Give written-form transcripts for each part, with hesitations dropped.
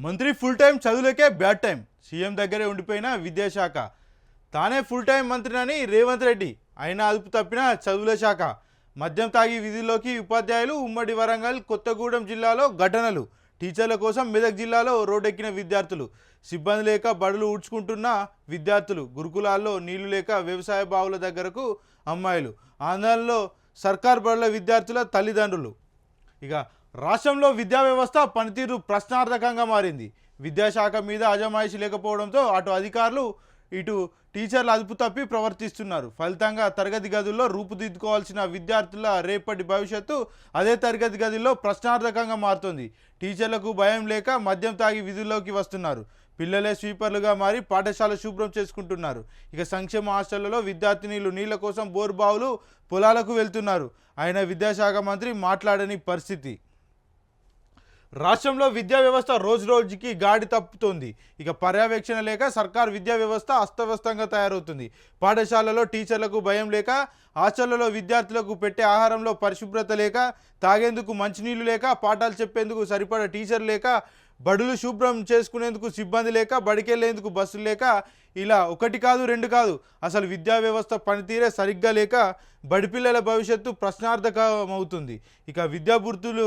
మంత్రి full time చదువులకే bad time. CM దగ్గరే ఉండిపోయిన విద్యాశాఖ. తానే ఫుల్ టైం మంత్రినని రేవంత్ రెడ్డి, అయినా అదుపు తప్పిన చదువుల శాఖ. మద్యం తాగి విధుల్లోకి ఉపాధ్యాయులు. ఉమ్మడి వరంగల్ కొత్తగూడెం జిల్లాలో ఘటనలు. టీచర్ల కోసం మెదక్ జిల్లాలో రోడ్డెక్కిన విద్యార్థులు. సిబ్బంది లేక బడులు ఊడ్చుకుంటున్న విద్యార్థులు. గురుకులాల్లో నీళ్లు లేక వ్యవసాయ బావుల దగ్గరకు అమ్మాయిలు. ఆందోళనలో సర్కార్ బడుల విద్యార్థుల తల్లిదండ్రులు. ఇక రాష్ట్రంలో విద్యా వ్యవస్థ పనితీరు ప్రశ్నార్థకంగా మారింది. విద్యాశాఖ మీద అజమాయిషి లేకపోవడంతో అటు అధికారులు ఇటు టీచర్లు అదుపు తప్పి ప్రవర్తిస్తున్నారు. ఫలితంగా తరగతి గదుల్లో రూపుదిద్దుకోవాల్సిన విద్యార్థుల రేపటి భవిష్యత్తు అదే తరగతి గదిలో ప్రశ్నార్థకంగా మారుతుంది. టీచర్లకు భయం లేక మద్యం తాగి విధుల్లోకి వస్తున్నారు. పిల్లలే స్వీపర్లుగా మారి పాఠశాల శుభ్రం చేసుకుంటున్నారు. ఇక సంక్షేమ హాస్టళ్లలో విద్యార్థినీలు నీళ్ల కోసం బోర్బావులు పొలాలకు వెళ్తున్నారు. ఆయన విద్యాశాఖ మంత్రి మాట్లాడని పరిస్థితి. రాష్ట్రంలో విద్యా వ్యవస్థ రోజు రోజుకి గాడి తప్పుతోంది. ఇక పర్యవేక్షణ లేక సర్కార్ విద్యా వ్యవస్థ అస్తవ్యస్తంగా తయారవుతుంది. పాఠశాలలో టీచర్లకు భయం లేక, హాస్టళ్లలో విద్యార్థులకు పెట్టే ఆహారంలో పరిశుభ్రత లేక, తాగేందుకు మంచినీళ్లు లేక, పాఠాలు చెప్పేందుకు సరిపడా టీచర్ లేక, బడులు శుభ్రం చేసుకునేందుకు సిబ్బంది లేక, బడికెళ్లేందుకు బస్సులు లేక, ఇలా ఒకటి కాదు రెండు కాదు, అసలు విద్యా వ్యవస్థ పనితీరే సరిగ్గా లేక బడిపిల్లల భవిష్యత్తు ప్రశ్నార్థకమవుతుంది. ఇక విద్యాబుద్ధులు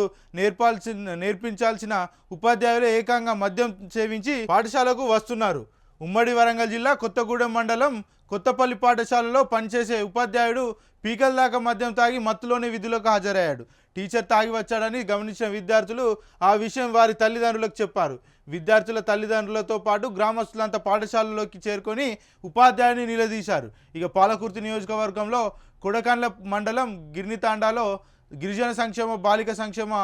నేర్పించాల్సిన ఉపాధ్యాయులు ఏకంగా మద్యం సేవించి పాఠశాలకు వస్తున్నారు. ఉమ్మడి వరంగల్ జిల్లా కొత్తగూడెం మండలం కొత్తపల్లి పాఠశాలలో పనిచేసే ఉపాధ్యాయుడు పీకల దాకా మద్యం తాగి మత్తులోని విధులకు హాజరయ్యాడు. టీచర్ తాగి వచ్చాడని గమనించిన విద్యార్థులు ఆ విషయం వారి తల్లిదండ్రులకు చెప్పారు. విద్యార్థుల తల్లిదండ్రులతో పాటు గ్రామస్తులంతా పాఠశాలలోకి చేరుకొని ఉపాధ్యాయుని నిలదీశారు. ఇక పాలకుర్తి నియోజకవర్గంలో కొడకండ్ల మండలం గిర్నితాండాలో గిరిజన సంక్షేమ బాలిక సంక్షేమ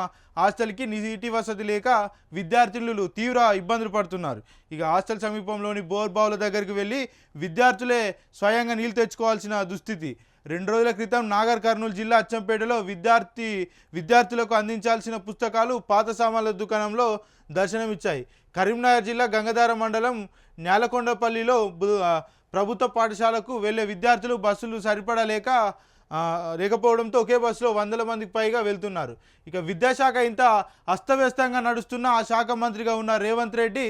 హాస్టల్కి నీటి వసతి లేక విద్యార్థినులు తీవ్ర ఇబ్బందులు పడుతున్నారు. ఇక హాస్టల్ సమీపంలోని బోర్బావుల దగ్గరికి వెళ్ళి విద్యార్థులే స్వయంగా నీళ్లు తెచ్చుకోవాల్సిన దుస్థితి. 2 రోజుల క్రితం నాగర్ కర్నూలు జిల్లా అచ్చంపేటలో విద్యార్థులకు అందించాల్సిన పుస్తకాలు పాత సామాన్ల దుకాణంలో దర్శనమిచ్చాయి. కరీంనగర్ జిల్లా గంగధార మండలం న్యాలకొండపల్లిలో ప్రభుత్వ పాఠశాలకు వెళ్లే విద్యార్థులు బస్సులు సరిపడా లేకపోవడంతో ఒకే బస్సులో 100 మందికి పైగా వెళ్తున్నారు. ఇక విద్యాశాఖ ఇంత అస్తవ్యస్తంగా నడుస్తున్న ఆ శాఖ మంత్రిగా ఉన్న రేవంత్ రెడ్డి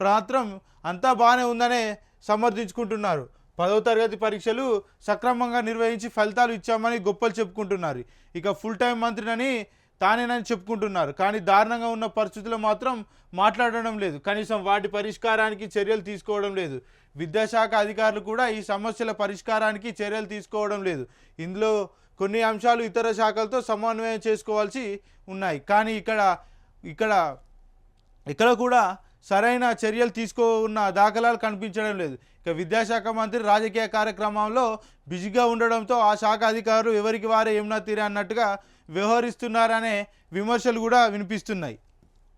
మాత్రం అంతా బాగానే ఉందనే సమర్థించుకుంటున్నారు. 10వ తరగతి పరీక్షలు సక్రమంగా నిర్వహించి ఫలితాలు ఇచ్చామని గొప్పలు చెప్పుకుంటున్నారు. ఇక ఫుల్ టైం మంత్రినని తానేనని చెప్పుకుంటున్నారు. కానీ దారుణంగా ఉన్న పరిస్థితుల్లో మాత్రం మాట్లాడడం లేదు. కనీసం వాటి పరిష్కారానికి చర్యలు తీసుకోవడం లేదు. విద్యాశాఖ అధికారులు కూడా ఈ సమస్యల పరిష్కారానికి చర్యలు తీసుకోవడం లేదు. ఇందులో కొన్ని అంశాలు ఇతర శాఖలతో సమన్వయం చేసుకోవాల్సి ఉన్నాయి. కానీ ఇక్కడ కూడా సరైన చర్యలు తీసుకున్న దాఖలాలు కనిపించడం లేదు. ఇక విద్యాశాఖ మంత్రి రాజకీయ కార్యక్రమంలో బిజీగా ఉండడంతో ఆ శాఖ అధికారులు ఎవరికి వారే ఏమన్నా తీరే అన్నట్టుగా వ్యవహరిస్తున్నారనే విమర్శలు కూడా వినిపిస్తున్నాయి.